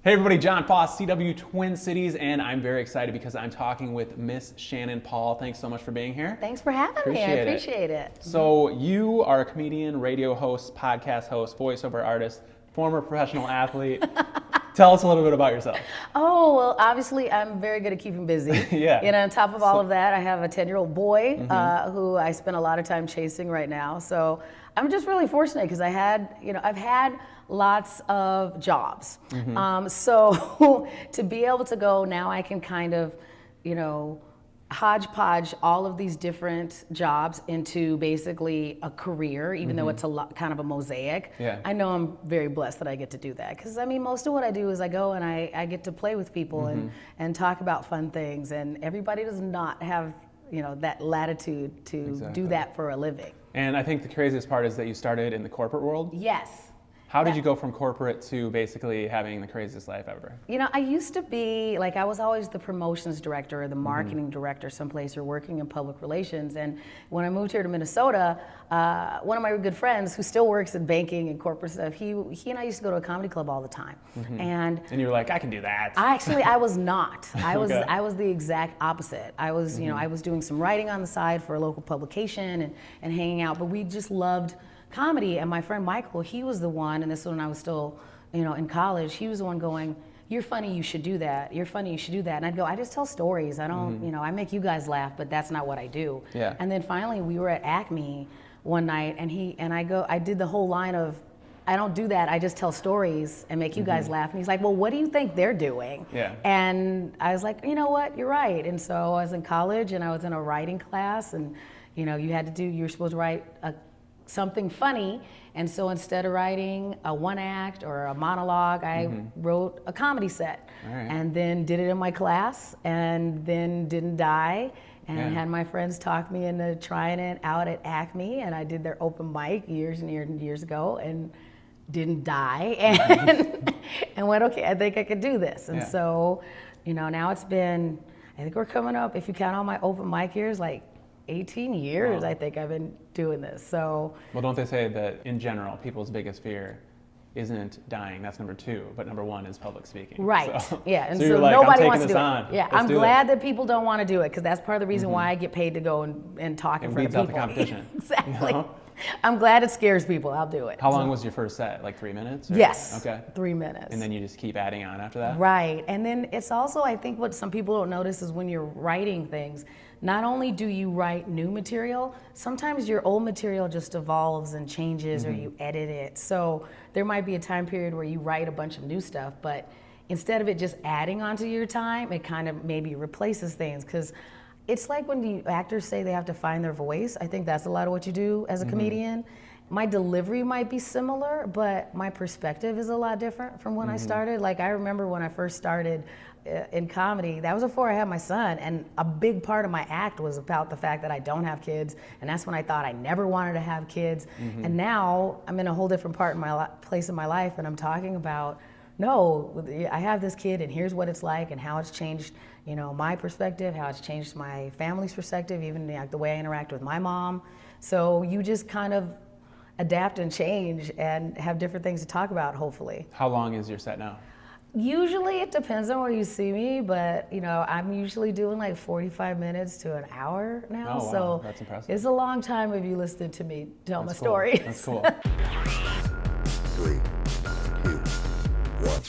Hey everybody, John Foss, CW Twin Cities, and I'm very excited because I'm talking with Miss Shannon Paul. Thanks so much for being here. Thanks for having me. I appreciate it. So you are a comedian, radio host, podcast host, voiceover artist, former professional athlete. Tell us a little bit about yourself. Oh, well, obviously I'm very good at keeping busy. Yeah. And on top of all of that, I have a 10-year-old boy who I spend a lot of time chasing right now. So I'm just really fortunate because I've had lots of jobs. So to be able to go now, I can kind of, hodgepodge all of these different jobs into basically a career, even though it's kind of a mosaic. Yeah. I know I'm very blessed that I get to do that because most of what I do is I go and I get to play with people and talk about fun things, and everybody does not have that latitude to do that for a living. And I think the craziest part is that you started in the corporate world. Yes. How did you go from corporate to basically having the craziest life ever? I used to be, I was always the promotions director or the marketing director someplace or working in public relations. And when I moved here to Minnesota, one of my good friends who still works in banking and corporate stuff, he and I used to go to a comedy club all the time. And you were like, I can do that. I was not. I was the exact opposite. I was, I was doing some writing on the side for a local publication and hanging out, but we just loved comedy. And my friend Michael, he was the one, and this was when I was still, in college, he was the one going, "You're funny, you should do that. You're funny, you should do that." And I'd go, "I just tell stories. I don't, I make you guys laugh, but that's not what I do." Yeah. And then finally we were at Acme one night and I did the whole line of, "I don't do that. I just tell stories and make you guys laugh." And he's like, "Well, what do you think they're doing?" Yeah. And I was like, "You know what? You're right." And so I was in college and I was in a writing class, and you were supposed to write something funny, and so instead of writing a one act or a monologue, I wrote a comedy set. All right. And then did it in my class, and then didn't die, and had my friends talk me into trying it out at Acme, and I did their open mic years and years and years ago, and didn't die, and went, okay, I think I could do this. And so, now it's been, I think we're coming up, if you count all my open mic years, 18 years. Wow. I think I've been doing this. So, well, don't they say that in general, people's biggest fear isn't dying? That's number 2, but number 1 is public speaking. Right. So, yeah. And so you're like, nobody I'm wants to taking do this on. it. Yeah. Let's I'm do glad it. that people don't want to do it, because that's part of the reason why I get paid to go and talk in front of people. It weeds out the competition. Exactly. I'm glad it scares people. I'll do it. How long was your first set? 3 minutes? Or? Yes. Okay. 3 minutes. And then you just keep adding on after that? Right. And then it's also, I think what some people don't notice is when you're writing things, not only do you write new material, sometimes your old material just evolves and changes or you edit it. So there might be a time period where you write a bunch of new stuff, but instead of it just adding onto your time, it kind of maybe replaces things. Because it's like when the actors say they have to find their voice. I think that's a lot of what you do as a comedian. My delivery might be similar, but my perspective is a lot different from when I started. I remember when I first started in comedy, that was before I had my son, and a big part of my act was about the fact that I don't have kids, and that's when I thought I never wanted to have kids. And now I'm in a whole different place in my life, and I'm talking about, no, I have this kid, and here's what it's like, and how it's changed, my perspective, how it's changed my family's perspective, even the way I interact with my mom. So you just kind of adapt and change and have different things to talk about, hopefully. How long is your set now? Usually it depends on where you see me, but I'm usually doing 45 minutes to an hour now. Oh, wow. So That's impressive. It's a long time if you listen to me tell my That's story. That's cool. 3, 2, 1.